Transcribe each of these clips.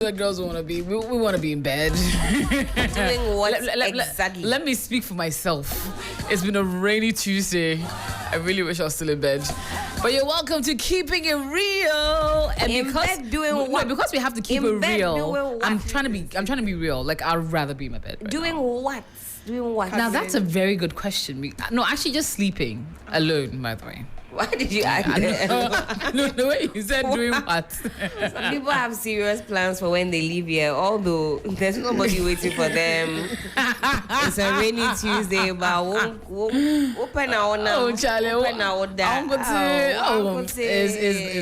The girls want to be. We want to be in bed. Doing what exactly? Let me speak for myself. It's been a rainy Tuesday. I really wish I was still in bed. But you're welcome to Keeping It Real. And In bed doing what? Because we have to keep In it bed real. doing what? I'm trying to be real. Like I'd rather be in my bed. Right Doing now. what? Doing what? Now that's a very good question. No, actually just sleeping alone, by the way. Why did you ask that? No, the way you said doing what? Some people have serious plans for when they leave here, although there's nobody waiting for them. It's a rainy Tuesday, but we'll open our now. Oh, Charlie. Open our It's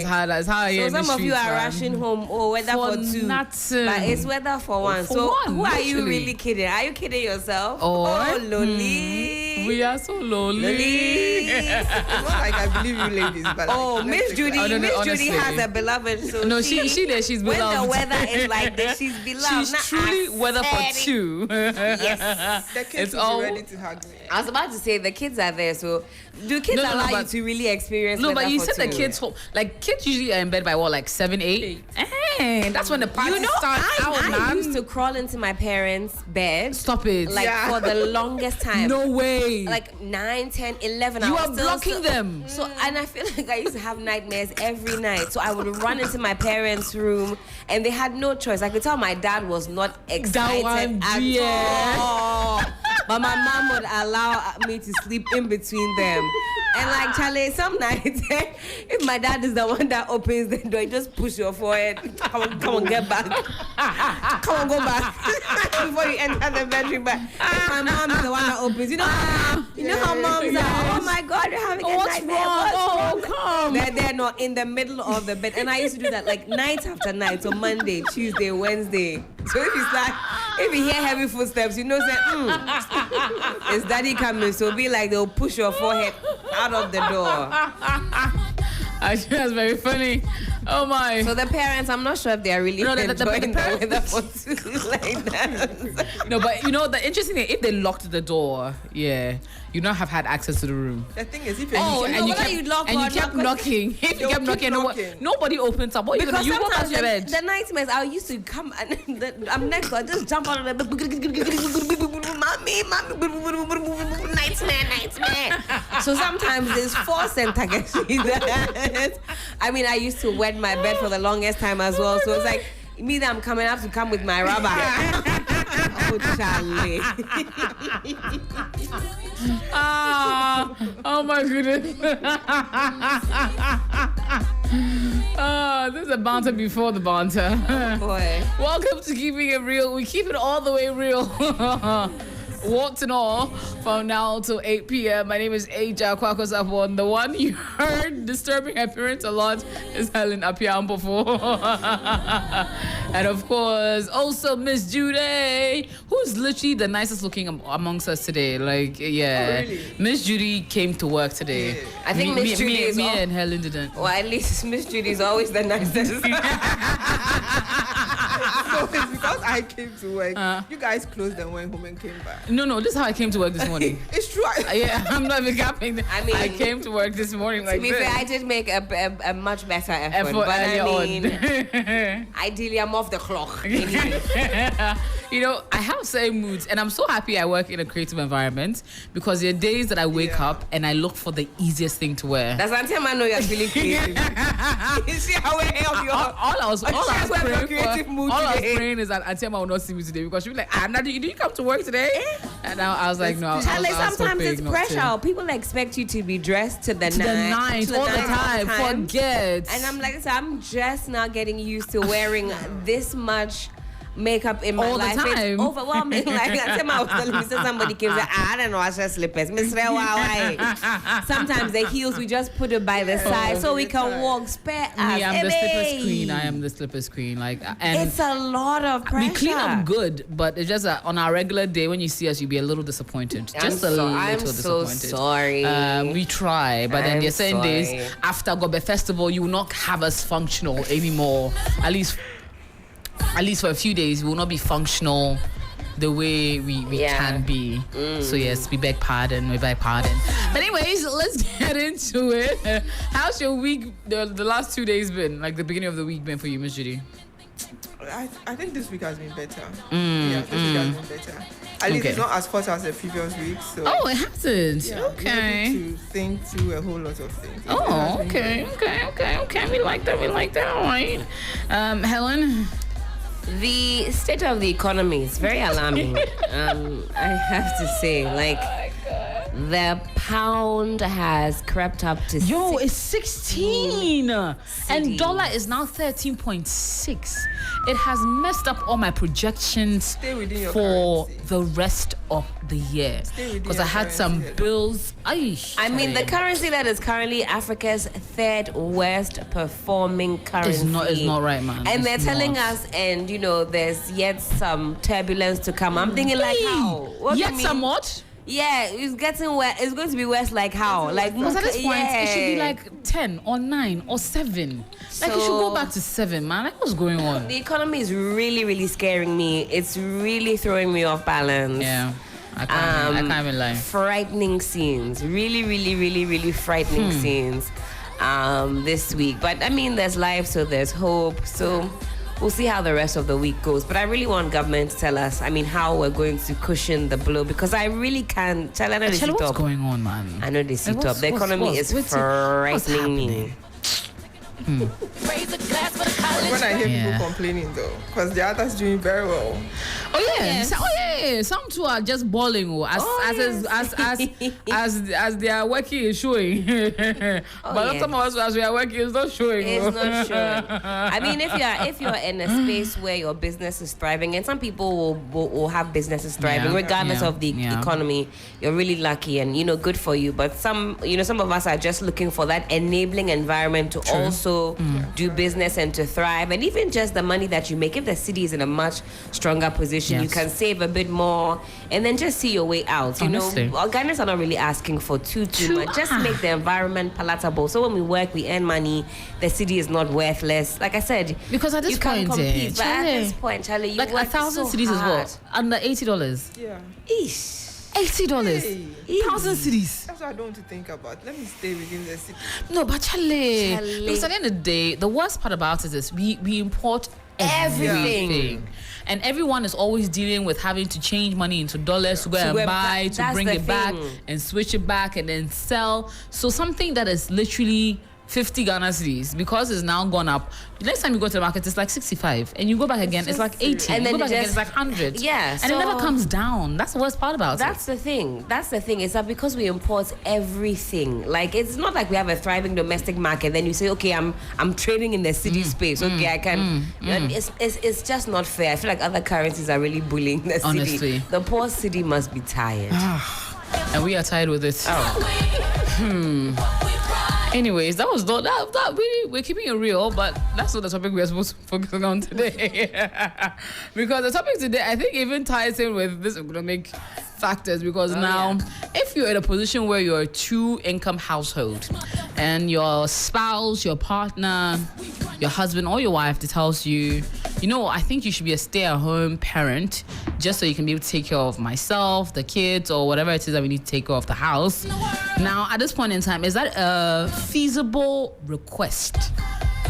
hard. It's hard here So in the some of you streets, are man. rushing home. Oh, weather for two. Nothing. But it's weather for one. For So one, who are you literally. really kidding? Are you kidding yourself? Or- Loli. We are so lonely. Loli. It's not like I believe you ladies, but Oh, like, Miss Judy, Oh, no, Miss Judy honestly. has a beloved. So No, she's when beloved. the weather is like this, she's beloved. She's Not truly weather for aesthetic. two. Yes. the kids It's will all- be ready to hug me. I was about to say the kids are there, so do kids No, no, no, allow you but- to really experience? No, but weather you for said the two? kids home. Like kids usually are in bed by what, like 7, 8? Hey, that's when the party You know, starts out, I man. used to crawl into my parents' bed Stop it. like Yeah. for the longest time. No way. Like 9, 10, 11. You I are was still blocking them. So, and I feel like I used to have nightmares every night. So I would run into my parents' room, and they had no choice. I could tell my dad was not excited one, at yeah. all. But my mom would allow me to sleep in between them. And like Charlie, some nights, if my dad is the one that opens the door, you just push your forehead. Come on, get back. Come on, go back before you enter the bedroom. But if my mom is the one that opens, you know how moms are. Oh my God, you're having a What's nightmare. wrong? What's Oh, come. They're not in the middle of the bed, and I used to do that like night after night. So Monday, Tuesday, Wednesday. So if you hear heavy footsteps, you know say, it's daddy coming. So be like they'll push your forehead out of the door. Actually, that's very funny. Oh my. So the parents, I'm not sure if they are really No, the enjoying the parents- weather for two like that. No, but you know the interesting thing, if they locked the door, yeah, you not have had access to the room. The thing is, if you're Oh, using- no, whether you lock and or you kept not, knocking. If you They'll kept keep knocking, knocking. nobody opens up. What are you gonna Because do? You go back sometimes to your bed. the nightmares, I used to come and I'm next door, just jump out of the bed. Mommy, nightmare. So sometimes there's 4 centimeters. I mean, I used to wet my bed for the longest time as well. So it's like, me that I'm coming, I have to come with my rubber. Oh, Charlie. Oh my goodness. This is a banter before the banter. Boy. Welcome to Keeping It Real. We keep it all the way real. Warts and all from now till 8 p.m. My name is Aja Kwakosapon. The one you heard disturbing her appearance a lot is Helen Apiampofo. And of course, also Miss Judy, who's literally the nicest looking amongst us today. Like, yeah. Oh, really? Miss Judy came to work today. Yeah. I think Me- Miss me- Judy me- is me all- and Helen didn't. Well, at least Miss Judy is always the nicest. so it's because I came to work. Uh. You guys closed and went home and came back. No, this is how I came to work this morning. It's true. Yeah, I'm not even capping. I mean- I came to work this morning like To be this. fair, I did make a much better effort. Effort But I earlier mean, on. ideally, I'm off the clock. Anyway. You know, I have certain moods, and I'm so happy I work in a creative environment because there are days that I wake up and I look for the easiest thing to wear. That's until I know you're feeling creative. You see how I help you? all I was creative mood today. praying is that Antiama will not see me today because she'll be like, Anna, did you come to work today? And I was like, no. I was Sometimes hoping it's not pressure. to. People expect you to be dressed to the To the nines all the time. Forget. And I'm like, so I'm just now getting used to wearing this much makeup in my All the life. time. It's overwhelming. Like I was telling me, so somebody came and said, I don't know, I just slippers. Miss Rewa, sometimes the heels we just put it by the side so we can walk spare us. Me, I'm the slippers Hey. queen. I am the slippers queen. Like, and It's a lot of pressure. we clean up good, but it's just that on our regular day when you see us, you'll be a little disappointed. Just a little I'm so disappointed. sorry. We try, but then I'm there's certain sorry. days after Gobe Festival, you will not have us functional anymore. At least for a few days, we will not be functional the way we can be. So yes, we beg pardon. But anyways, let's get into it. How's your week, the last 2 days been? Like the beginning of the week been for you, Miss Judy? I think this week has been better. Yeah, this week has been better. At least Okay. it's not as hot as the previous week. So Oh, it hasn't. yeah, Okay. You're able to think through a whole lot of things. It Oh, has been okay. We like that. All right. Helen. The state of the economy is very alarming. I have to say, like, the pound has crept up to Yo, it's 16. And Cities. dollar is now 13.6. It has messed up all my projections Stay within your for currency. the rest of the year. Stay within Because I your had some currency. bills. I mean, the currency that is currently Africa's third worst performing currency. it's not right, man. And they're It's telling not. us, and there's yet some turbulence to come. I'm thinking, like, how? What do you Yet mean? somewhat. Yeah, it's getting worse. It's going to be worse, like how? Like, Because at this point, it should be yeah. like 10 or 9 or 7. Like, it should So- go back to 7, man. Like, what's going on? The economy is really, really scaring me. It's really throwing me off balance. Yeah. I can't even lie. Frightening scenes. Really, really, really, really frightening scenes this week. But I mean, there's life, so there's hope. So we'll see how the rest of the week goes. But I really want government to tell us, I mean, how we're going to cushion the blow, because I really can't tell. I know they Actually, sit what's up. going on, man? I know they sit Like, up. The economy is what's frightening me. happening? When I hear Yeah. people complaining though, because the others doing very well. Oh yeah, Yes. yeah. Some two are just balling. As their working is showing. But yes. some of us, as we are working, it's not showing. It's not sure. I mean, if you're in a space where your business is thriving, and some people will have businesses thriving Yeah. regardless Yeah. of the Yeah. economy, you're really lucky and good for you. But some of us are just looking for that enabling environment to also do business and to thrive, and even just the money that you make. If the city is in a much stronger position, you Yes. can save a bit more and then just see your way out. Honestly. Ghanaians are not really asking for too much. Just make the environment palatable. So when we work, we earn money. The city is not worthless. Like I said, Because at this you can point, compete. But at Charlie, this point, Charlie, you like work 1,000 so cities as hard. well. Under $80. Yeah. Eesh. $80. Hey. 1,000 cities. That's what I don't want to think about. Let me stay within the city. No, but Charlie. Charlie. Because at the end of the day, the worst part about it is we import Everything. everything. And everyone is always dealing with having to change money into dollars to go and go and buy, buy- to that's bring the it back thing. and switch it back and then sell. So something that is literally 50 Ghana cedis, because it's now gone up. The next time you go to the market, it's like 65. And you go back again, it's like 80. And you then go it back again, just- it's like 100. Yeah, And it so- never comes down. That's the worst part about That's the thing. Is that because we import everything. Like, it's not like we have a thriving domestic market. Then you say, okay, I'm trading in the city space. Okay, I can. It's just not fair. I feel like other currencies are really bullying the city. Honestly. The poor city must be tired. it. And we are tired with it. Oh. Anyways, that was not that really, we're keeping it real, but that's not the topic we're supposed to focus on today. Because the topic today, I think, even ties in with this economic factors, because now if you're in a position where you're a 2-income household and your spouse, your partner, your husband or your wife tells you, I think you should be a stay-at-home parent just so you can be able to take care of myself, the kids, or whatever it is that we need to take care of the house. Now, at this point in time, is that a feasible request?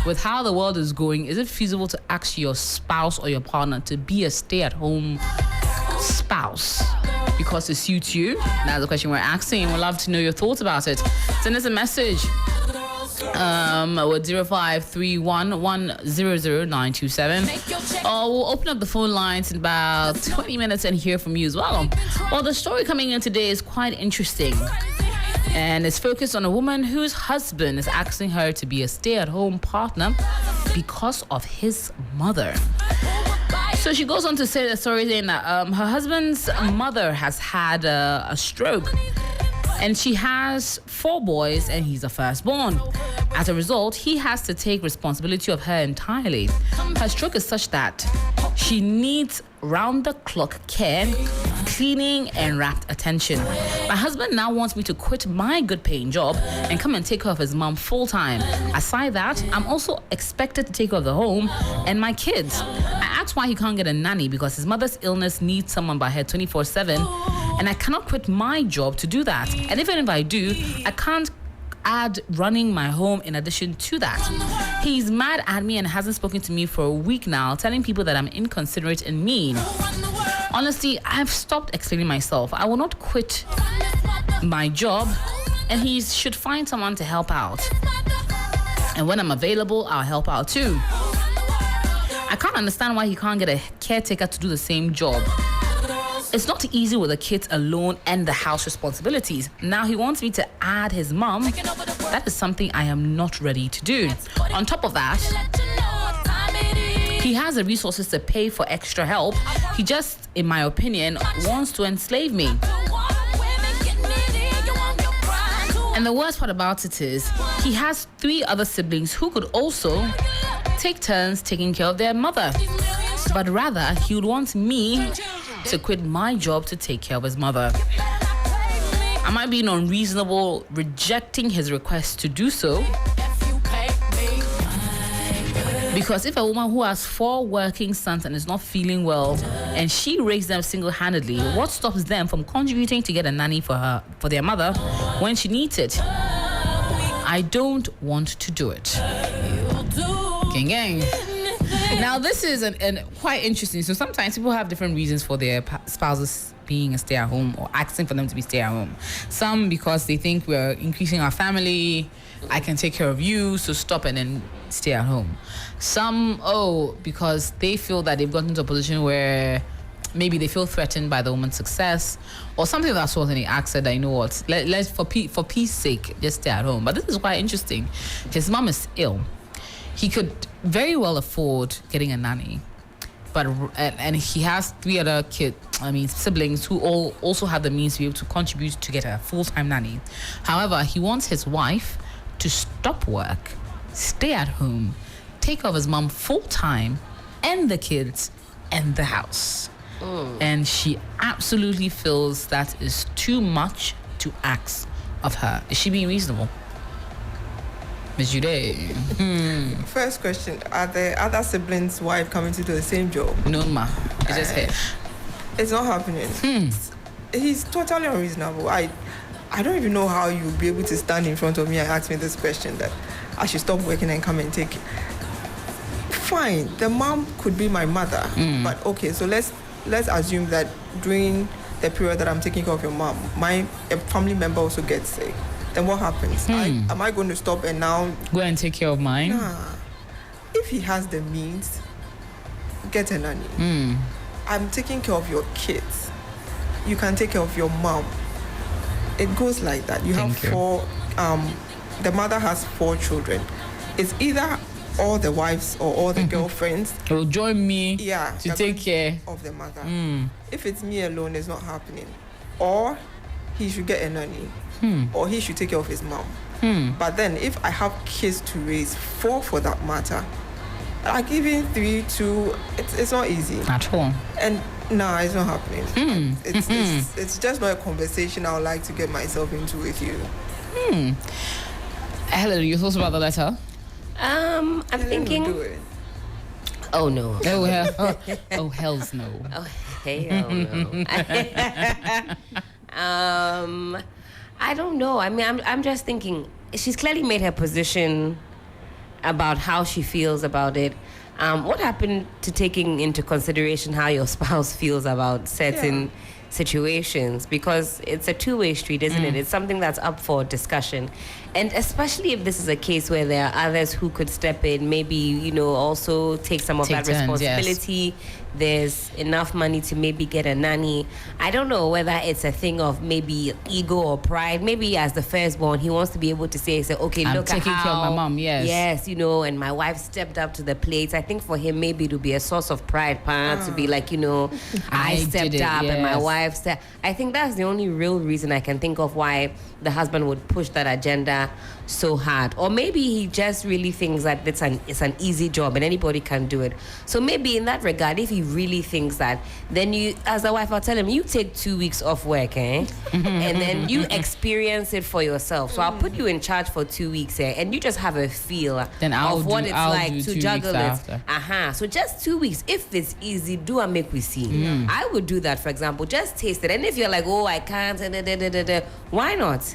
With how the world is going, is it feasible to ask your spouse or your partner to be a stay-at-home spouse because it suits you? That's the question we're asking, and we'd love to know your thoughts about it. Send us a message with 0531100927, or we'll open up the phone lines in about 20 minutes and hear from you as well. Well, the story coming in today is quite interesting, and it's focused on a woman whose husband is asking her to be a stay-at-home partner because of his mother. So she goes on to say the story saying that her husband's mother has had a stroke, and she has 4 boys and he's a firstborn. As a result, he has to take responsibility of her entirely. Her stroke is such that she needs round-the-clock care, cleaning, and rapt attention. My husband now wants me to quit my good-paying job and come and take care of his mom full-time. Aside that, I'm also expected to take care of the home and my kids. I asked why he can't get a nanny because his mother's illness needs someone by her 24/7, and I cannot quit my job to do that. And even if I do, I add running my home in addition to that. He's mad at me and hasn't spoken to me for a week now, telling people that I'm inconsiderate and mean. Honestly, I've stopped explaining myself. I will not quit my job, and he should find someone to help out. And when I'm available, I'll help out too. I can't understand why he can't get a caretaker to do the same job. It's not easy with the kids alone and the house responsibilities. Now he wants me to add his mom. That is something I am not ready to do. On top of that, he has the resources to pay for extra help. He just, in my opinion, wants to enslave me. And the worst part about it is, he has 3 other siblings who could also take turns taking care of their mother. But rather, he would want me to quit my job to take care of his mother. Am I being unreasonable rejecting his request to do so? Because if a woman who has 4 working sons and is not feeling well, and she raised them single-handedly, what stops them from contributing to get a nanny for their mother when she needs it? I don't want to do it. Gang gang. Now, this is quite interesting. So sometimes people have different reasons for their spouses being a stay-at-home or asking for them to be stay-at-home. Some because they think we're increasing our family, I can take care of you, so stop and then stay at home. Some, because they feel that they've gotten to a position where maybe they feel threatened by the woman's success or something of that sort, and they ask her that, you know what, let's for peace sake, just stay at home. But this is quite interesting. His mom is ill. He could very well afford getting a nanny, and he has 3 other siblings who all also have the means to be able to contribute to get a full-time nanny. However, he wants his wife to stop work, stay at home, take care of his mom full-time, and the kids, and the house. And she absolutely feels that is too much to ask of her. Is she being reasonable? Ms. Jude. First question, are the other siblings' wife coming to do the same job? No, ma. It's just here. It's not happening. He's totally unreasonable. I don't even know how you'll be able to stand in front of me and ask me this question that I should stop working and come and take it. Fine, the mom could be my mother, but okay, so let's assume that during the period that I'm taking care of your mom, a family member also gets sick. Then what happens? Am I going to stop and now go and take care of mine? Nah. If he has the means, get a nanny. I'm taking care of your kids. You can take care of your mom. It goes like that. You have 4. The mother has 4 children. It's either all the wives or all the girlfriends will join me to take care of the mother. If it's me alone, it's not happening. Or he should get a nanny. Or he should take care of his mom. But then if I have kids to raise, 4 for that matter, like even 3, 2, it's not easy at all. And nah, it's not happening. It's just not a conversation I would like to get myself into with you. Helen, your thoughts about the letter? I'm thinking. Do it. Oh no. Oh hell. Oh hell's no. Oh hell no. I don't know. I mean, I'm just thinking. She's clearly made her position about how she feels about it. What happened to taking into consideration how your spouse feels about certain situations? Because it's a two-way street, isn't it? It's something that's up for discussion. And especially if this is a case where there are others who could step in, maybe, also take some of that responsibility. Yes. There's enough money to maybe get a nanny. I don't know whether it's a thing of maybe ego or pride. Maybe as the firstborn, he wants to be able to say, okay, I'm look at how... taking care of my mom, yes. Yes, and my wife stepped up to the plate. I think for him, maybe it would be a source of pride, to be like, I stepped up and my wife stepped... I think that's the only real reason I can think of why the husband would push that agenda so hard. Or maybe he just really thinks that it's an easy job and anybody can do it. So maybe in that regard, if he really thinks that, then you, as a wife, I'll tell him, you take 2 weeks off work, and then you experience it for yourself. So I'll put you in charge for 2 weeks, and you just have a feel of what it's like to juggle it. So just 2 weeks. If it's easy, do and make we see. I would do that, for example. Just taste it. And if you're like, I can't, why not?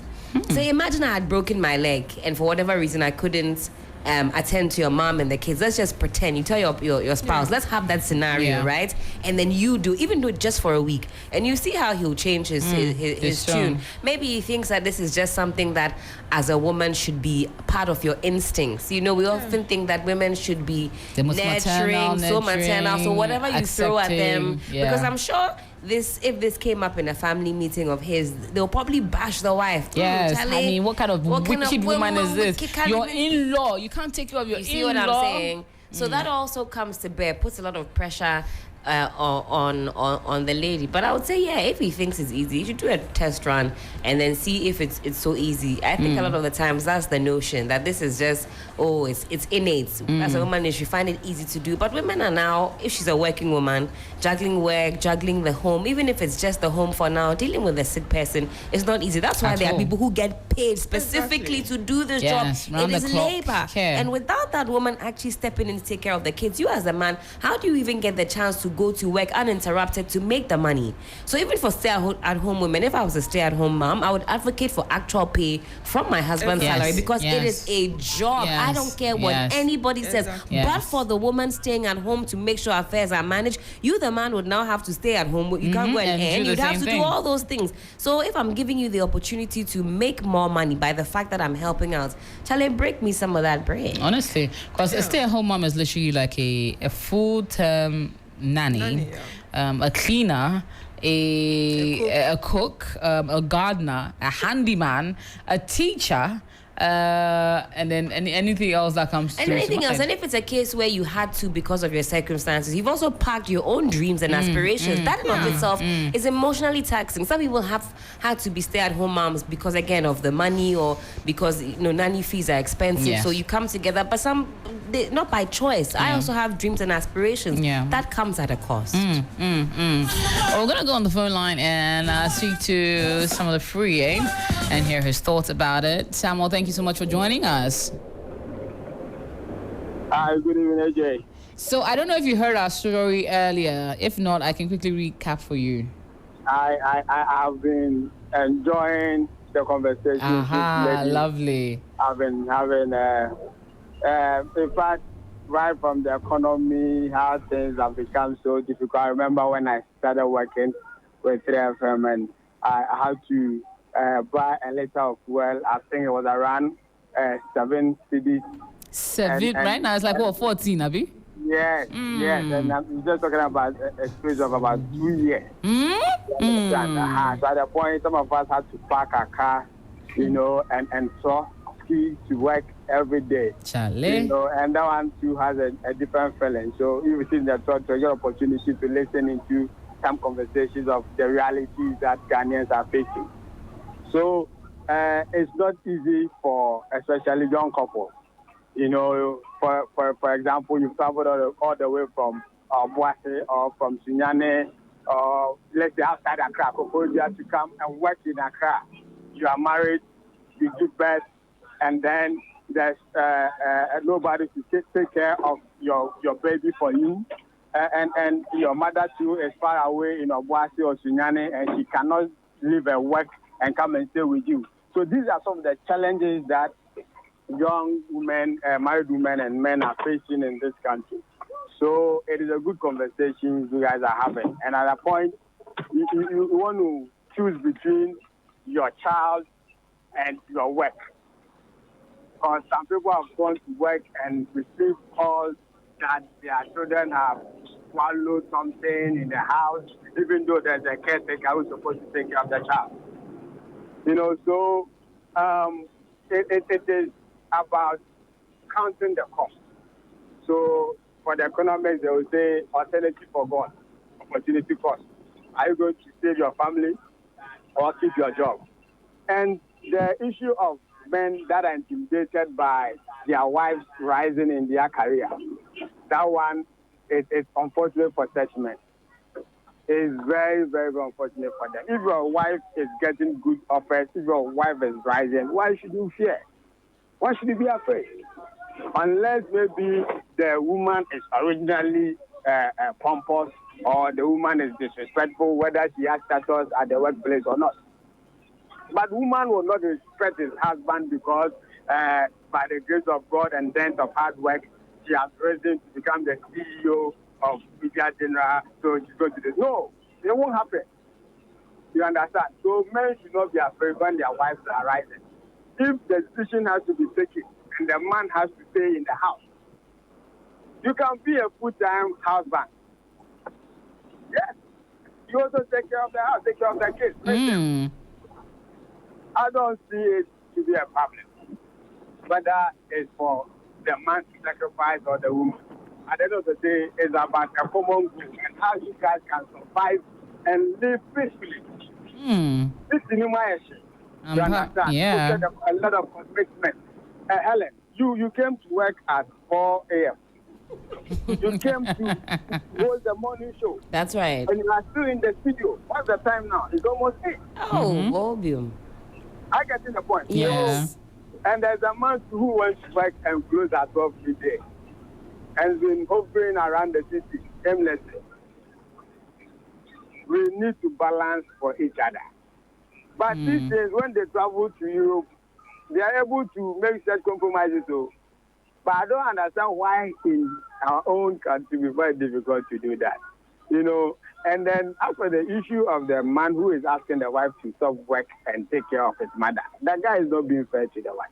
So imagine I had broken my leg, and for whatever reason I couldn't attend to your mom and the kids. Let's just pretend you tell your spouse. Let's have that scenario, right? And then you do it just for a week, and you see how he'll change his tune. Maybe he thinks that this is just something that, as a woman, should be part of your instincts. You know, we often think that women should be nurturing, so maternal. So whatever you throw at them, because I'm sure. If this came up in a family meeting of his, they'll probably bash the wife. Yes, Charlie, I mean, what kind of wicked woman is this? Your in-law, you can't take care of your in-law. You see what I'm saying? So that also comes to bear, puts a lot of pressure on the lady. But I would say, if he thinks it's easy, you should do a test run and then see if it's so easy. I think a lot of the times that's the notion, that this is just, it's innate. As a woman, you find it easy to do. But women are now, if she's a working woman, juggling work, juggling the home, even if it's just the home for now, dealing with a sick person, it's not easy. That's why there are people who get paid specifically to do this job. It is labor. And without that woman actually stepping in to take care of the kids, you as a man, how do you even get the chance to go to work uninterrupted to make the money? So even for stay-at-home women, if I was a stay-at-home mom, I would advocate for actual pay from my husband's salary, because it is a job. I don't care what anybody says. But for the woman staying at home to make sure affairs are managed, you, the man, would now have to stay at home. You can't go and earn. You'd have to do all those things. So if I'm giving you the opportunity to make more money by the fact that I'm helping out, Charlie, break me some of that bread. Honestly, because a stay-at-home mom is literally like a full-term nanny, a cleaner, a cook, a gardener, a handyman, a teacher, and then anything else that comes to anything else. And if it's a case where you had to because of your circumstances, you've also packed your own dreams and aspirations. That in of itself is emotionally taxing. Some people have had to be stay-at-home moms because, again, of the money, or because nanny fees are expensive. So you come together, but some not by choice. I also have dreams and aspirations. That comes at a cost. We're gonna go on the phone line and speak to some of the free and hear his thoughts about it. Samuel, thank you so much for joining us. Hi, good evening, AJ. So I don't know if you heard our story earlier. If not, I can quickly recap for you. I have been enjoying the conversation. Lovely. I've been having, in fact, right from the economy, how things have become so difficult. I remember when I started working with 3FM and I had to buy a liter of fuel. I think it was around 7 cedis. Right now it's like 14, Abby? Yes, yes. And I'm just talking about a space of about 2 years. So at the point, some of us had to park our car, and so ski to work every day. Charlie. And that one too has a different feeling. So if you see that talk, to get opportunity to listen into some conversations of the realities that Ghanaians are facing. So it's not easy for especially young couples. For example, you've traveled all the way from Boise or from Sunyane, or let's say outside Accra, Koforidua, to come and work in Accra. You are married, you give birth, and then there's nobody to take care of your baby for you. And your mother too is far away in Obuasi or Sunyane, and she cannot leave her work and come and stay with you. So these are some of the challenges that young women, married women and men are facing in this country. So it is a good conversation you guys are having. And at a point, you want to choose between your child and your work. Because some people have gone to work and received calls that their children have swallowed something in the house, even though there's a caretaker who's supposed to take care of the child. So it is about counting the cost. So for the economics, they will say alternative for God, opportunity cost. Are you going to save your family or keep your job? And the issue of men that are intimidated by their wives rising in their career, that one is unfortunate for such men. It's very, very unfortunate for them. If your wife is getting good offers, if your wife is rising, why should you fear? Why should you be afraid? Unless maybe the woman is originally pompous or the woman is disrespectful, whether she has status at the workplace or not. But woman will not respect his husband because by the grace of God and dent of hard work, she has risen to become the CEO of Media General, so she's going to do this. No, it won't happen. You understand? So men should not be afraid when their wives are rising. If the decision has to be taken and the man has to stay in the house, you can be a full-time husband. Yes. You also take care of the house, take care of the kids. I don't see it to be a problem. Whether it's for the man to sacrifice or the woman. At the end of the day, it's about a common goal and how you guys can survive and live peacefully. This is human issue. You understand? Yeah. You get a lot of commitment. Helen, you came to work at 4 a.m. You came to hold the morning show. That's right. And you are still in the studio. What's the time now? It's almost 8. Oh, Bobium. I get to the point. Yeah. And there's a man who went to work and closed at 12 midday and been hovering around the city aimlessly. We need to balance for each other. But these days, when they travel to Europe, they are able to make such compromises. So, but I don't understand why in our own country it's very difficult to do that. You know, and then as for the issue of the man who is asking the wife to stop work and take care of his mother, that guy is not being fair to the wife.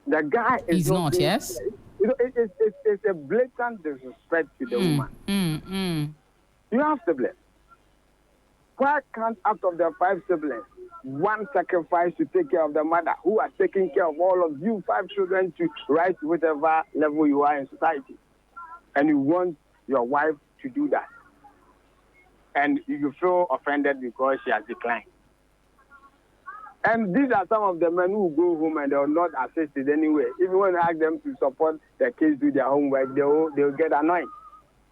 The guy is He's not, yes? Fair. You know, it's a blatant disrespect to the woman. You have siblings. Why can't out of the 5 siblings, one sacrifice to take care of the mother who are taking care of all of you 5 children to rise to whatever level you are in society? And you want your wife to do that. And you feel offended because she has declined. And these are some of the men who go home and they will not assist it anyway. Even when I ask them to support their kids do their homework, they will get annoyed.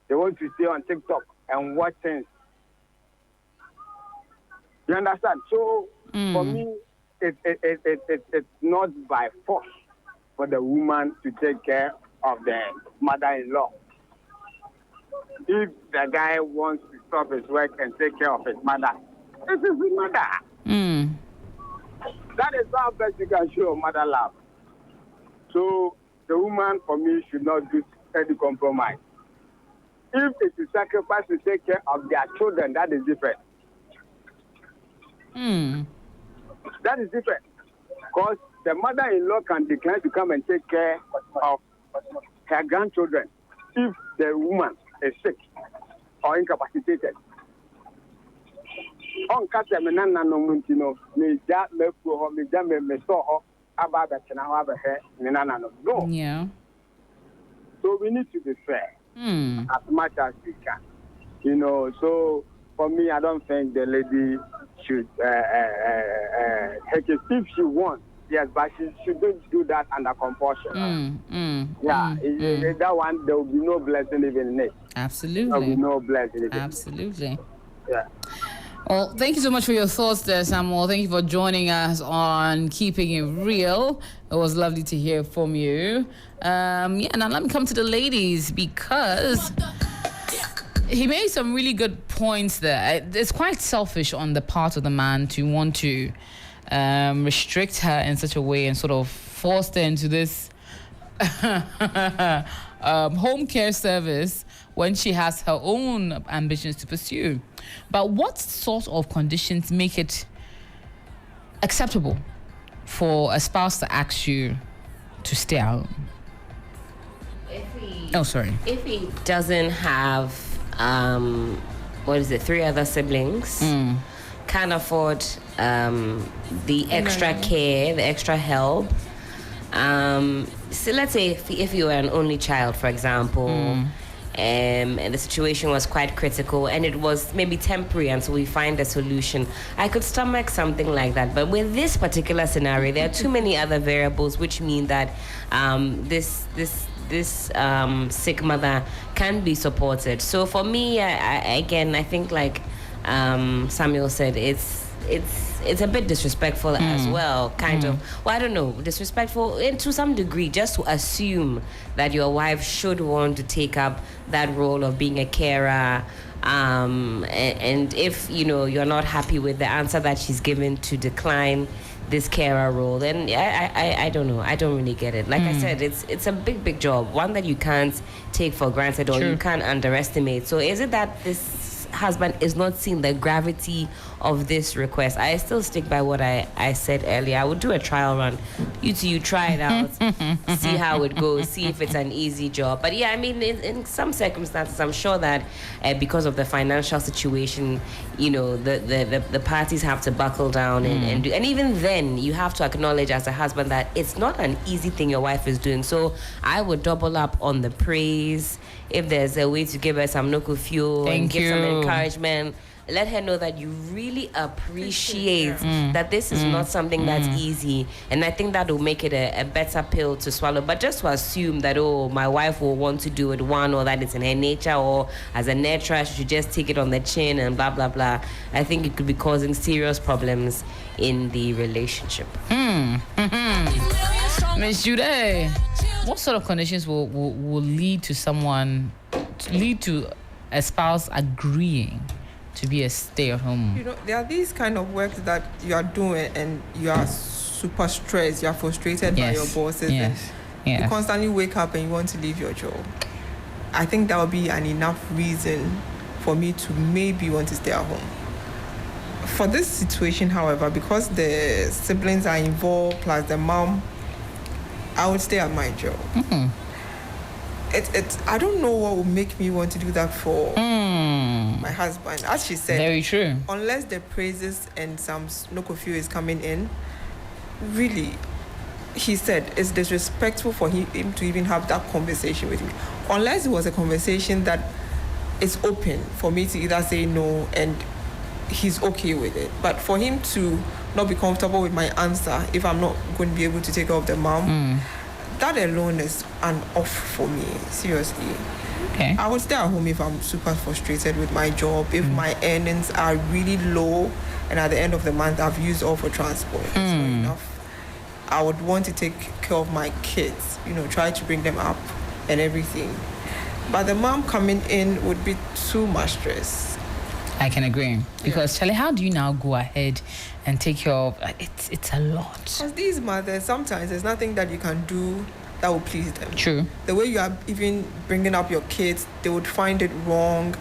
They want to stay on TikTok and watch things. You understand? So for me, it's not by force for the woman to take care of the mother-in-law. If the guy wants to stop his work and take care of his mother, this is his mother. That is how best you can show mother love. So the woman, for me, should not do any compromise. If it is sacrifice to take care of their children, that is different. That is different. Because the mother-in-law can decline to come and take care of her grandchildren if the woman is sick or incapacitated. On Catamana no Muntino, Meja Mefu, Meja Meso, about the Chanawa, Nana. No. Yeah. So we need to be fair as much as we can. You know, so for me, I don't think the lady should take it if she wants. Yes, but she shouldn't do that under compulsion. That one, there will be no blessing even in it. Absolutely. There will be no blessing. Absolutely. Yeah. Well, thank you so much for your thoughts there, Samuel. Thank you for joining us on Keeping It Real. It was lovely to hear from you. Now let me come to the ladies because he made some really good points there. It's quite selfish on the part of the man to want to restrict her in such a way and sort of force her into this home care service when she has her own ambitions to pursue. But what sort of conditions make it acceptable for a spouse to ask you to stay out? If he doesn't have, 3 other siblings, can't afford the extra care, the extra help. So let's say if you were an only child, for example, and the situation was quite critical and it was maybe temporary until we find a solution, I could stomach something like that. But with this particular scenario, there are too many other variables which mean that this sick mother can be supported. So for me, I think like Samuel said, it's it's a bit disrespectful as well, kind of. Well, I don't know, disrespectful and to some degree, just to assume that your wife should want to take up that role of being a carer. And if you're not happy with the answer that she's given to decline this carer role, then I don't know. I don't really get it. Like I said, it's a big job, one that you can't take for granted or you can't underestimate. So is it that this husband is not seeing the gravity of this request? I still stick by what I said earlier. I would do a trial run. You try it out, see how it goes, see if it's an easy job. But yeah, I mean, in some circumstances, I'm sure that because of the financial situation, the parties have to buckle down and do. And even then, you have to acknowledge as a husband that it's not an easy thing your wife is doing. So I would double up on the praise. If there's a way to give her some local fuel and give some encouragement, let her know that you really appreciate that this is not something that's easy. And I think that will make it a better pill to swallow. But just to assume that, my wife will want to do it, or that it's in her nature, or as a nurturer, she should just take it on the chin and blah, blah, blah. I think it could be causing serious problems in the relationship. Miss Jude, what sort of conditions will lead to a spouse agreeing to be a stay-at-home? There are these kind of works that you are doing and you are super stressed, you are frustrated by your bosses, and you constantly wake up and you want to leave your job. I think that would be an enough reason for me to maybe want to stay at home. For this situation, however, because the siblings are involved plus the mom, I would stay at my job. I don't know what would make me want to do that for my husband. As she said, very true. Unless the praises and some snookerfew is coming in, really, he said it's disrespectful for him to even have that conversation with me. Unless it was a conversation that is open for me to either say no and he's okay with it. But for him to not be comfortable with my answer if I'm not going to be able to take care of the mom, that alone is an off for me, seriously. Okay. I would stay at home if I'm super frustrated with my job, if my earnings are really low and at the end of the month I've used all for transport. It's not enough. I would want to take care of my kids, try to bring them up and everything. But the mom coming in would be too much stress. I can agree. Because, Charlie, how do you now go ahead and take care of... It's a lot. Because these mothers, sometimes there's nothing that you can do that will please them. True. The way you are even bringing up your kids, they would find it wrong.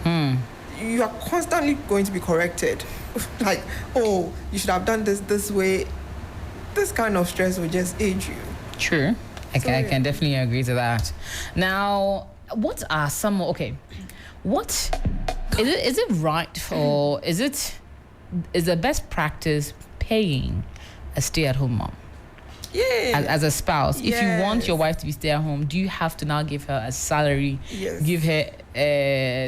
You are constantly going to be corrected. Like, you should have done this way. This kind of stress will just age you. True. I can definitely agree to that. Now, what are some... Okay. What... Is it right or is the best practice paying a stay-at-home mom? Yeah. As a spouse, yes. If you want your wife to be stay-at-home, do you have to now give her a salary? Yes. Give her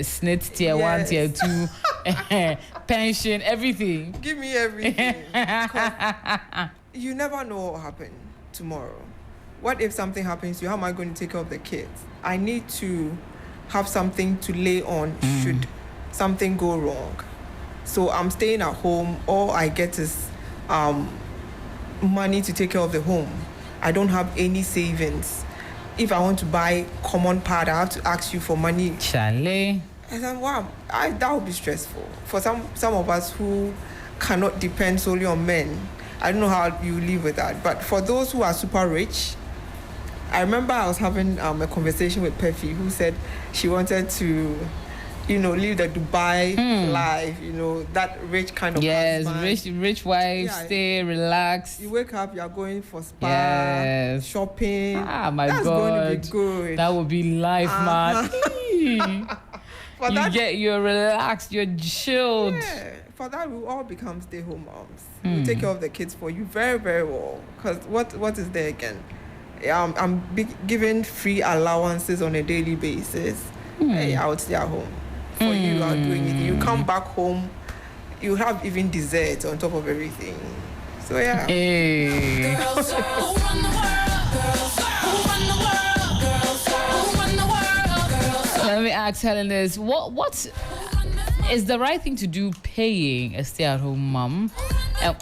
SNIT tier 1, tier 2, pension, everything. Give me everything. 'Cause you never know what will happen tomorrow. What if something happens to you? How am I going to take care of the kids? I need to have something to lay on should something go wrong. So I'm staying at home. All I get is money to take care of the home. I don't have any savings. If I want to buy common pad, I have to ask you for money. Charlie. I said, wow, that would be stressful. For some of us who cannot depend solely on men, I don't know how you live with that. But for those who are super rich, I remember I was having a conversation with Pefi, who said she wanted to, live the Dubai life, that rich kind of husband. Rich wife, stay, relax. You wake up, you're going for spa, shopping. My That's God. going to be good. That would be life, man. You're relaxed, you're chilled. Yeah, for that, we'll all become stay-home moms. We'll take care of the kids for you very, very well. Because what is there again? I'm given free allowances on a daily basis. Hey, I would stay at home. For you, I'll do anything. You come back home, you have even dessert on top of everything. So yeah. Hey. Girls, who run the world? Girls, who run the world? Girls, who run the world? Girls. Let me ask Helen this. What Is the right thing to do paying a stay-at-home mom?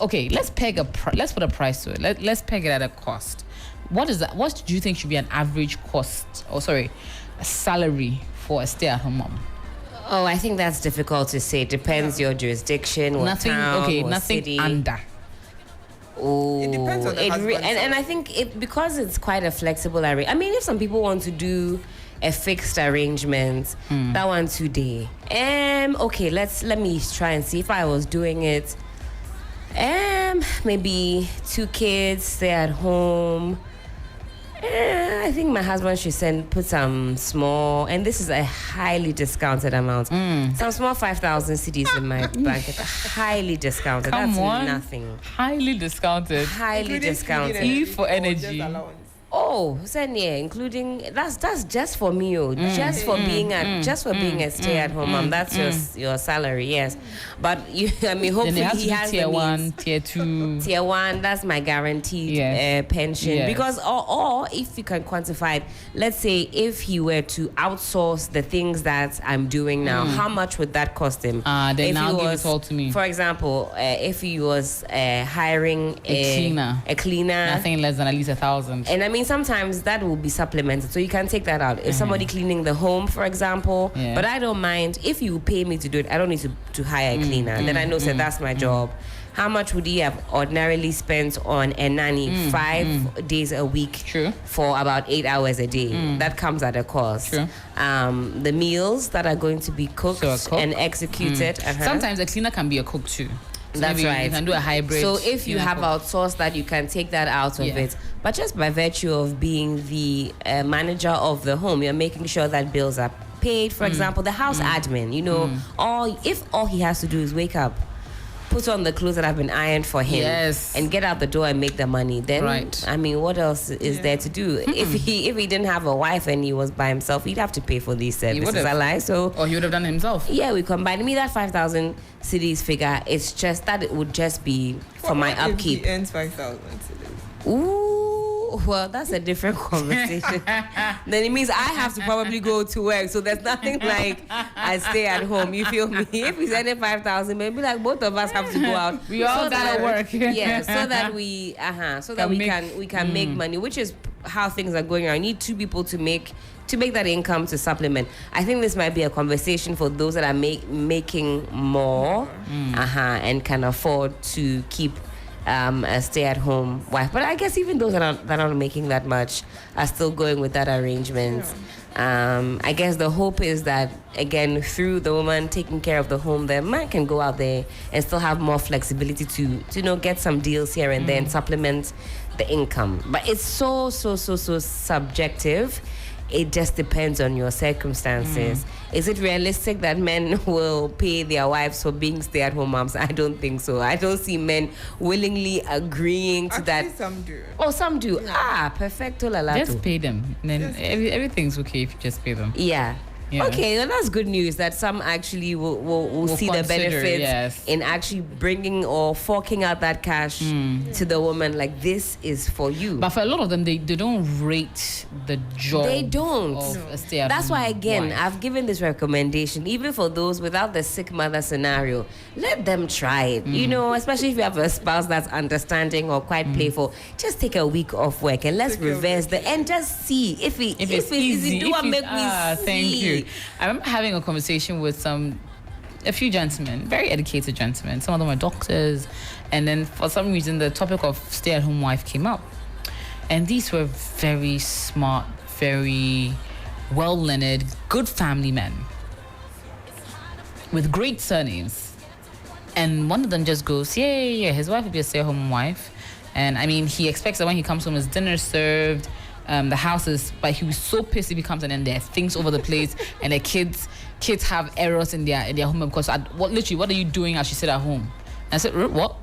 Okay, let's let's put a price to it. Let's peg it at a cost. What is that? What do you think should be an average cost? A salary for a stay-at-home mom? Oh, I think that's difficult to say. Depends your jurisdiction, what town, what nothing city. under. Oh, It depends on the husband. and I think because it's quite a flexible arrangement. I mean, if some people want to do a fixed arrangement, that one today. Okay, let me try and see if I was doing it. Maybe 2 kids, stay at home. I think my husband should put some small, and this is a highly discounted amount. Some small 5,000 cedis in my bank. Highly discounted. Come That's on. nothing. Highly discounted. Highly Including discounted. feeding and E for everything, or just energy. allowance? Oh, including that's just for me, just for being a stay-at-home mom. That's your salary, yes. But I mean, Then they hopefully have to he do has tier the one, means. tier 2. Tier 1, that's my guaranteed Yes. pension. Yes. Because, or if you can quantify it, let's say if he were to outsource the things that I'm doing now, how much would that cost him? Then If now he give it was, all to me. For example, if he was hiring A cleaner, Nothing less than at least 1,000. and I mean, sometimes that will be supplemented, so you can take that out. If somebody cleaning the home, for example, Yeah. but I don't mind if you pay me to do it. I don't need to hire a cleaner. And then I know, that's my job. How much would he have ordinarily spent on a nanny 5 days a week? True. For about 8 hours a day? That comes at a cost. True. The meals that are going to be cooked So a cook. and executed. Sometimes a cleaner can be a cook too. So That's maybe right. You can do a hybrid. So if you cleaner have cook. outsourced that, you can take that out of Yeah. it. But just by virtue of being the manager of the home, you're making sure that bills are paid. For example, the house admin, if all he has to do is wake up, put on the clothes that have been ironed for him, Yes. and get out the door and make the money, then Right. I mean, what else is there to do? If he didn't have a wife and he was by himself, he'd have to pay for these services. would've. Alive. So Or he would have done it himself. yeah, we combine me that 5,000 cities figure. It's just that it would just be for my What if upkeep. he earns 5,000 cedis? Ooh, well, that's a different conversation. Then it means I have to probably go to work. So there's nothing like I stay at home. You feel me? If he's earning 5,000, maybe like both of us have to go out. We all gotta that- work. Yeah, so that we, we can make money, which is how things are going. I need 2 people to make that income to supplement. I think this might be a conversation for those that are making more, and can afford to keep a stay-at-home wife. But I guess even those that are not making that much are still going with that arrangement. I guess the hope is that, again, through the woman taking care of the home, the man can go out there and still have more flexibility to get some deals here and there and supplement the income. But it's so subjective. It just depends on your circumstances. Is it realistic that men will pay their wives for being stay-at-home moms? I don't think so. I don't see men willingly agreeing to Actually, that. some do. Oh, some do. Perfecto lalato. Just pay them. And then everything's okay if you just pay them. Yeah. Yeah. Okay, well, that's good news that some actually will see the consider, benefits yes. in actually bringing or forking out that cash to the woman. Like, this is for you. But for a lot of them, they don't rate the job. They don't. Of a stay-at-home That's why, again, wife. I've given this recommendation, even for those without the sick mother scenario. Let them try it. Especially if you have a spouse that's understanding or quite playful. Just take a week off work and let's Take a reverse and just see if it's easy. Do if make it- me see. Thank you. I remember having a conversation with a few gentlemen, very educated gentlemen. Some of them are doctors, and then for some reason the topic of stay-at-home wife came up, and these were very smart, very well-learned, good family men with great surnames. And one of them just goes, yeah, his wife would be a stay-at-home wife. And I mean, he expects that when he comes home, his dinner served, the house is, but he was so pissed if he comes in and there are things over the place, and the kids have errors in their home because what are you doing as you sit at home? And I said, what?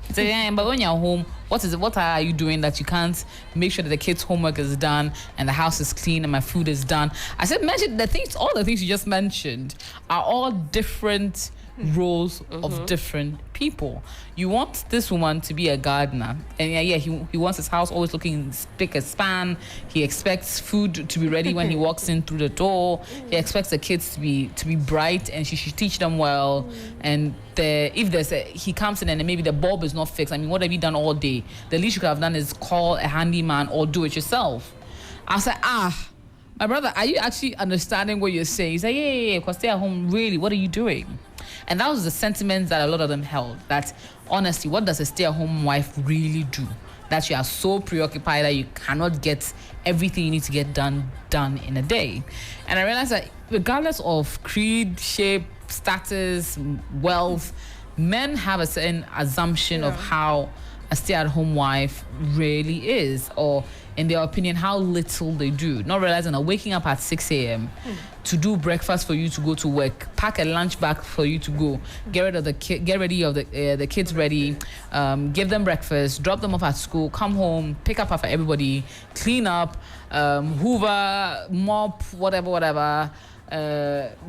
He said, yeah, but when you're home, what are you doing that you can't make sure that the kids' homework is done and the house is clean and my food is done? I said, mention all the things you just mentioned are all different roles of different people. You want this woman to be a gardener, and he wants his house always looking spick and span. He expects food to be ready when he walks in through the door. He expects the kids to be bright, and she should teach them well. And he comes in and maybe the bulb is not fixed. I mean, what have you done all day? The least you could have done is call a handyman or do it yourself. I said, my brother, are you actually understanding what you're saying? He's like, yeah, because stay at home, really, what are you doing? And that was the sentiment that a lot of them held, that honestly, what does a stay-at-home wife really do? That you are so preoccupied that you cannot get everything you need to get done in a day. And I realized that regardless of creed, shape, status, wealth, men have a certain assumption of how a stay-at-home wife really is, or in their opinion, how little they do. Not realizing that waking up at 6 a.m. to do breakfast for you to go to work, pack a lunch bag for you to go, get ready of the kids ready, give them breakfast, drop them off at school, come home, pick up after everybody, clean up, hoover, mop, whatever,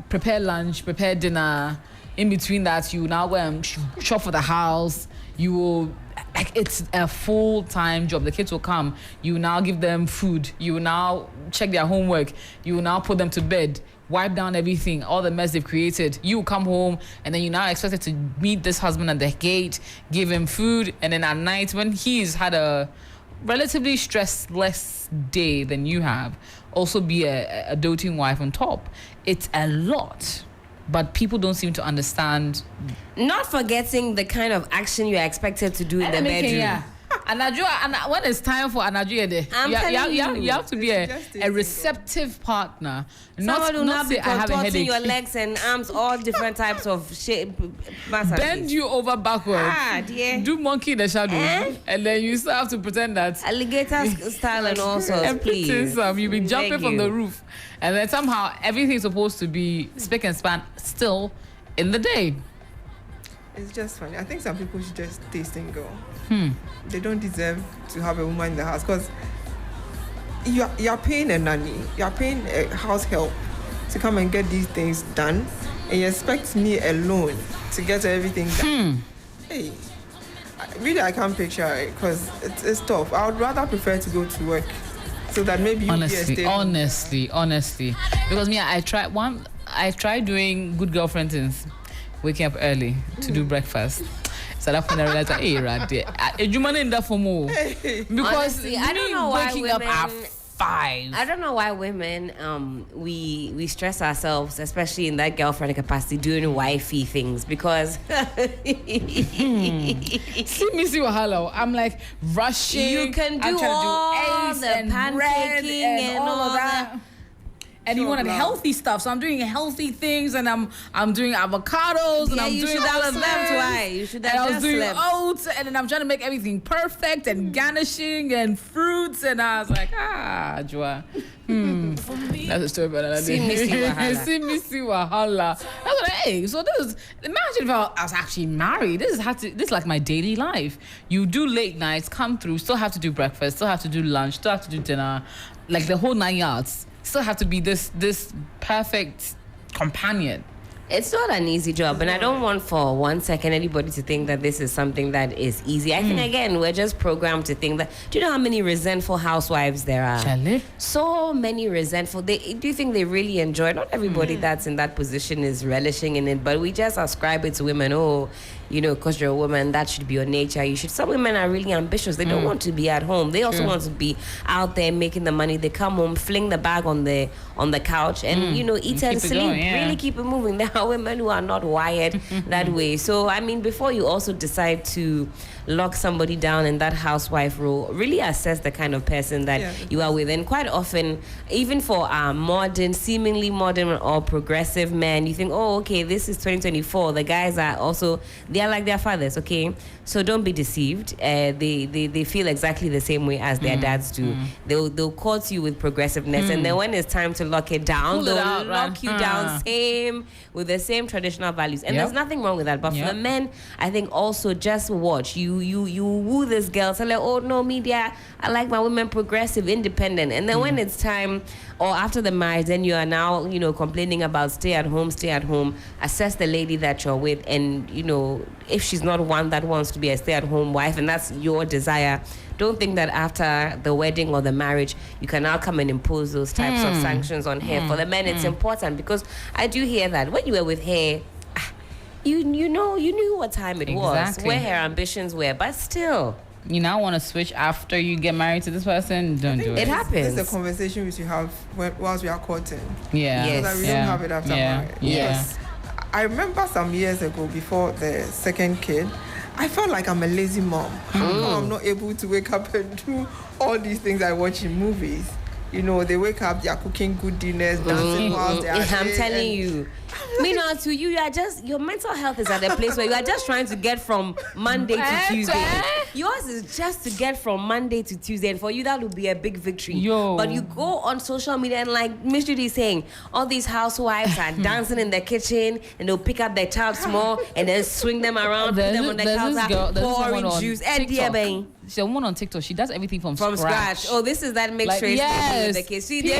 prepare lunch, prepare dinner. In between that, you now go and shop for the house. You will, it's a full-time job. The kids will come. You now give them food. You will now check their homework. You will now put them to bed, wipe down everything, all the mess they've created. You come home, and then you now expected to meet this husband at the gate, give him food, and then at night, when he's had a relatively stressless day than you have, also be a doting wife on top. It's a lot. But people don't seem to understand. Not forgetting the kind of action you're expected to do in the bedroom. Yeah. And when it's time for Anaju, you have to be a receptive partner. Someone will not be say I have a contorting headache. your legs and arms, all different types of shape. Bend you over backwards. Dear. Do monkey in the shadow. And then you still have to pretend that. Alligator style and all sorts, And put in please. some. You'll be jumping Beg from you. the roof. And then somehow everything's supposed to be spick and span still in the day. It's just funny. I think some people should just stay single. They don't deserve to have a woman in the house because you're paying a nanny, you're paying a house help to come and get these things done, and you expect me alone to get everything done. Hey, I can't picture it because it's tough. I would rather prefer to go to work so that maybe you be a stay. Honestly, because I tried doing good girlfriend things, waking up early to do breakfast. So that's when I realized, hey, right there, you man in that for more because Honestly, I don't know why waking up at women- 5. I don't know why women we stress ourselves, especially in that girlfriend capacity, doing wifey things because See wahala. I'm like rushing. You can do I'm trying all to do eggs the and bread pancaking and all of that. that. And you Sure, wanted love. healthy stuff, so I'm doing healthy things, and I'm doing avocados, and Yeah, I'm you doing should have olives, slept, why? You should have and I was just doing slept. oats, and then I'm trying to make everything perfect and garnishing and fruits, and I was like, Joa. That's a story about another See day. me, see wahala. See me, see wahala. That's what so this is, imagine if I was actually married. This is like my daily life. You do late nights, come through, still have to do breakfast, still have to do lunch, still have to do dinner, like the whole 9 yards. Still have to be this perfect companion. It's not an easy job, and I don't want for 1 second anybody to think that this is something that is easy. I think, again, we're just programmed to think that, do you know how many resentful housewives there are? Chalet? So many resentful. Do you think they really enjoy it? Not everybody that's in that position is relishing in it, but we just ascribe it to women. Oh, because you're a woman, that should be your nature. You should. Some women are really ambitious. They don't want to be at home. They also want to be out there making the money. They come home, fling the bag on the couch, and eat and keep it sleep. going, yeah. Really keep it moving. There are women who are not wired that way. So I mean, before you also decide to lock somebody down in that housewife role, really assess the kind of person that you are with. And quite often, even for seemingly modern or progressive men, you think, oh, okay, this is 2024. The guys are also, they are like their fathers, okay? So don't be deceived. They feel exactly the same way as their dads do. They'll court you with progressiveness, and then when it's time to lock it down, Pull it they'll out, lock right? you down, same with the the same traditional values, and Yep. there's nothing wrong with that. But for Yep. the men, I think also just watch. You woo this girl, so like, oh no, media, I like my women progressive, independent, and then when it's time or after the marriage, then you are now complaining about stay at home. Assess the lady that you're with, and if she's not one that wants to be a stay at home wife, and that's your desire. Don't think that after the wedding or the marriage, you can now come and impose those types of sanctions on her. For the men, it's important because I do hear that when you were with her, you knew what time it was, Exactly. where her ambitions were, but still, You now want to switch after you get married to this person? Don't do it it. happens. This is a conversation we should have whilst we are courting. Yeah. Yes. So that we yeah. don't have it after yeah. marriage. Yeah. Because I remember some years ago, before the second kid, I felt like I'm a lazy mom. How come I'm not able to wake up and do all these things I watch in movies? They wake up, they are cooking good dinners, dancing whilst they are I'm there, telling and you. Meanwhile, to you are just, your mental health is at a place where you are just trying to get from Monday to Tuesday. Yours is just to get from Monday to Tuesday, and for you that would be a big victory. Yo. But you go on social media and like Miss Judy is saying, all these housewives are dancing in the kitchen and they'll pick up their child small and then swing them around, put them on the counter, pouring juice. And dear babe. She's a woman on TikTok. She does everything from Scratch. Oh, this is that mixed Like, race yes. in the case. See, She's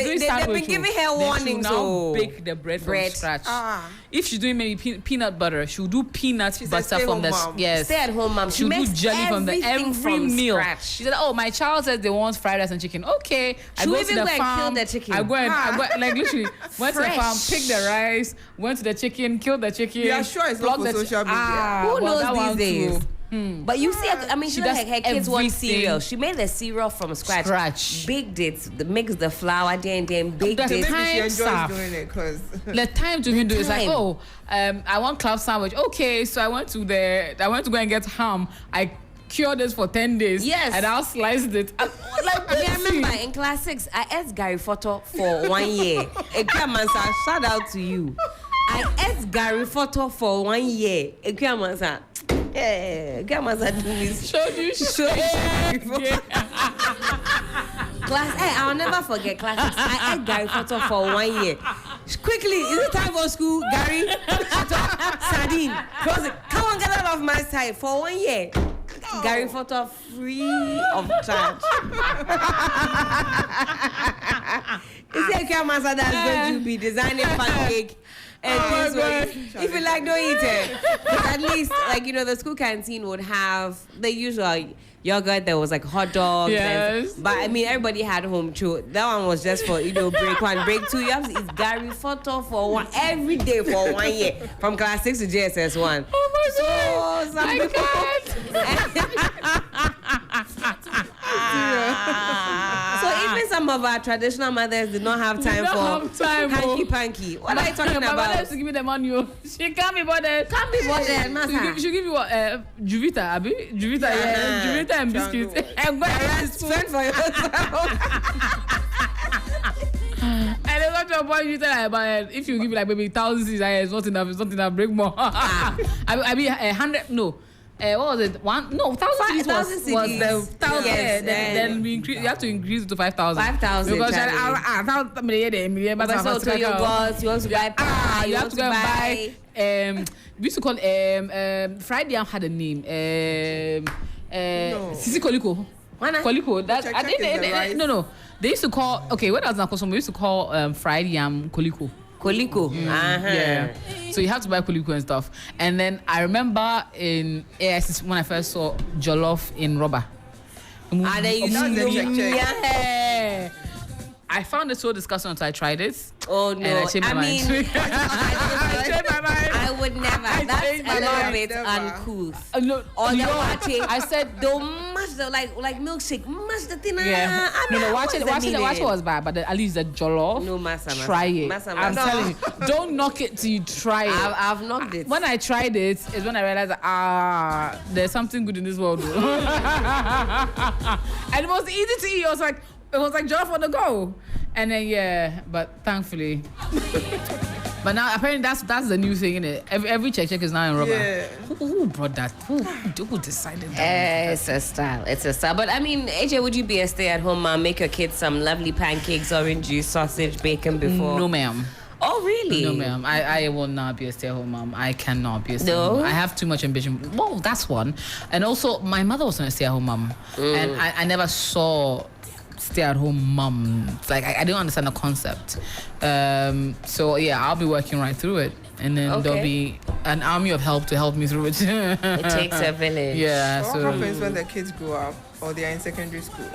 doing they've sandwich. been giving her Then warnings. she'll now Oh. bake the bread from scratch. Ah. If she's doing maybe peanut butter, she'll do peanut She's a butter from the stay-home mom. yes. Stay at home, mom. She She'll do makes jelly from the everything every from meal. scratch. She said, "Oh, my child says they want fried rice and chicken. Okay, I She'll go to even the go and kill farm. the chicken. I go like literally went to the farm, Fresh. picked the rice, went to the chicken, killed the chicken. You are sure it's not plugged for the social media? Who well, knows that these one days? too. But you see, I mean, She she knows does her kids want everything. cereal. She made the cereal from scratch. Scratch. Baked it, mixed the flour, then baked That's it. the Maybe she Time enjoys staff. doing it because The time to even do it's like, time. oh, I want club sandwich. Okay, so I went to go and get ham. I cured this for 10 days. Yes. And I'll slice it. Like, I remember in class 6, I ate Gary Photo for 1 year. Ekweamansa, shout out to you. I ate Gary Photo for 1 year. Ekweamansa. Yeah, Ekweamansa do this. showed you Yeah. Class, I'll never forget class 6. I ate Gary Photo for 1 year. Quickly, is it time for school? Gary, sardine. Close it. Come on, get out of my side for 1 year. Gary Photo free of charge. Is it Ekweamansa that's going to be designing pancake and things like, if you like, don't eat it. But at least, like, the school canteen would have the usual yogurt. There was like hot dogs. Yes. But I mean, everybody had home chew. That one was just for, break 1, break 2. You have to eat Gary Photo for 1 every day for 1 year. From class 6 to JSS 1. Oh my God. So, some I people- So even some of our traditional mothers did not have time don't for have time, hanky oh. panky. What are you talking My mother about? has to give me the money. Oh. She can't be bothered. Can't be bothered, Masa. She'll give you what? Juvita, Abi? Juvita, yeah. Juvita and biscuits. Triangle. And go and Spend for yourself. And they got to a point you tell her, but if you give me like maybe 1,000, it's not enough. It's not enough. Break more. I mean, 100. No. What was it? 1,000 cities 1,000 was cities. the 1,000. Yes, Then we increase. You have to increase it to 5,000. 5,000, Because Charlie. But so to your boss, you want to buy pie, you have to go and buy. We used to call Friday Yam had a name. Sisi Koliko. Koliko. That Check I think is the rice. no. They used to call. Okay, when I was in Akosom, we used to call Friday Yam Koliko. Koliko. Yeah. So you have to buy Koliko and stuff. And then I remember in AIS when I first saw Jollof in rubber. And then you That's the check. Yeah. I found it so disgusting until I tried it. Oh no! And I changed my mind. I changed my mind. I would never. That's changed my a little mind. bit Never. uncouth. No, Or the no. wache. I said don't mash the like milkshake. Mash the thing. yeah. No, watch it was bad, but at least the jollof. No, massa. Try it. Massa. I'm No. telling you, don't knock it till you try it. I've knocked it. When I tried it, is when I realized there's something good in this world. Though. And it was easy to eat. It was like jollof on the go. And then but thankfully. But now apparently that's the new thing, isn't it? Every check is now in rubber. Yeah. Who brought that? Who decided that? It's a style. It's a style. But I mean, AJ, would you be a stay-at-home mom? Make your kids some lovely pancakes, orange juice, sausage, bacon before? No, ma'am. Oh, really? No, ma'am. I will not be a stay-at-home mom. I cannot be a stay-at-home No? mom. I have too much ambition. Well, that's one. And also, my mother was not a stay-at-home mom. And I never saw stay-at-home mom. It's like, I don't understand the concept. So, yeah, I'll be working right through it. And then there'll Okay. be an army of help to help me through it. It takes a village. Yeah, What so... happens when the kids grow up or they are in secondary school,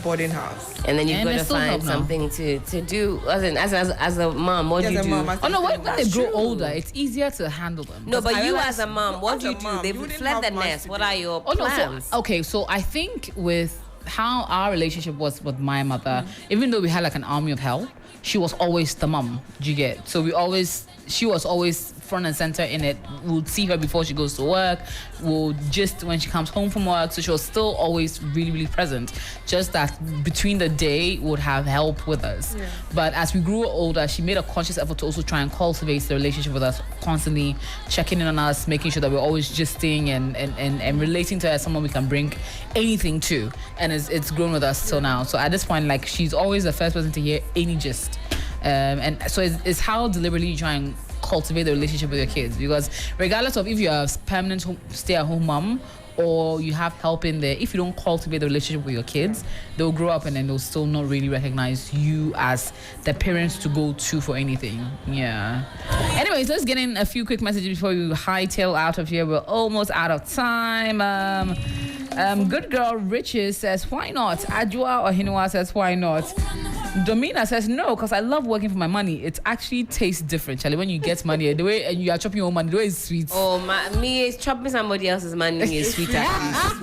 boarding house? And then you've And got they to still find help now. something to do. As a mom, what do Yes, you a do? mom, I Oh no! think When they that's grow true. older, it's easier to handle them. No, Because but I you realize- as a mom, what As do a you do? mom, They've you wouldn't fled have the much nest. to What do. are your Oh no! plans? So okay, so I think with how our relationship was with my mother, even though we had like an army of help, she was always the mom. Do you get? So she was always front and center in it. We'll see her before she goes to work. We'll just when she comes home from work. So she was still always really, really present. Just that between the day would have help with us. Yeah. But as we grew older, she made a conscious effort to also try and cultivate the relationship with us, constantly checking in on us, making sure that we're always gisting and relating to her as someone we can bring anything to. And it's grown with us till now. So at this point, like she's always the first person to hear any gist. And so it's how deliberately you try and cultivate the relationship with your kids, because regardless of if you're a permanent stay-at-home mom or you have help in there, if you don't cultivate the relationship with your kids, they'll grow up and then they'll still not really recognize you as the parents to go to for anything. Yeah. Anyways, let's get in a few quick messages before we hightail out of here. We're almost out of time. Good girl Riches says, why not? Ajua or Hinua says, why not? Domina says, no, because I love working for my money. It actually tastes different, Charlie, when you get money. The way and you are chopping your own money, the way it's sweet. Oh, me chopping somebody else's money is sweet at least.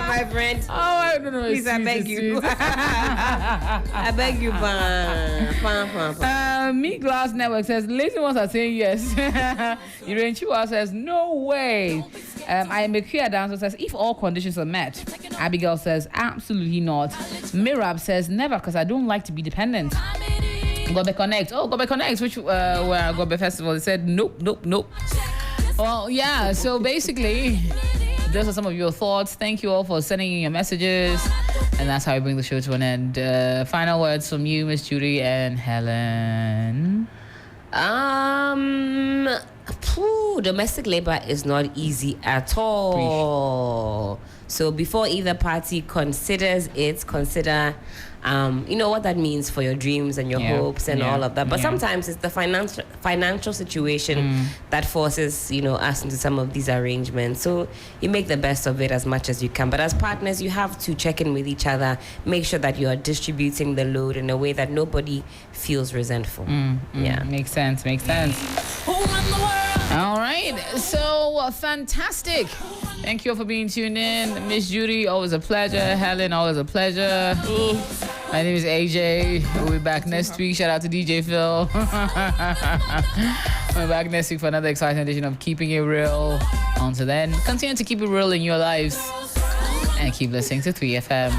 My friend. Oh, I don't know. Please, I beg you. I beg you, Me Glass Network says, lazy ones are saying yes. Irene Chua says, no way. I am a queer dancer says, if all conditions are met. Abigail says, absolutely not. Mirab says, never, because I don't like to be dependent. Gobe Connect. Oh, Gobe Connect, which where Gobe Festival, they said, nope. Well, yeah, so basically, those are some of your thoughts. Thank you all for sending in your messages. And that's how we bring the show to an end. Final words from you, Miss Judy and Helen. Domestic labor is not easy at all. So before either party considers it, consider what that means for your dreams and your hopes and all of that. But sometimes it's the financial situation that forces, us into some of these arrangements. So you make the best of it as much as you can. But as partners, you have to check in with each other, make sure that you are distributing the load in a way that nobody feels resentful. Yeah. Makes sense. Who run the world? All right. So fantastic. Thank you all for being tuned in. Miss Judy, always a pleasure. Helen, always a pleasure. My name is AJ. We'll be back next week. Shout out to DJ Phil. We're back next week for another exciting edition of Keeping It Real. Until then, continue to keep it real in your lives and keep listening to 3FM.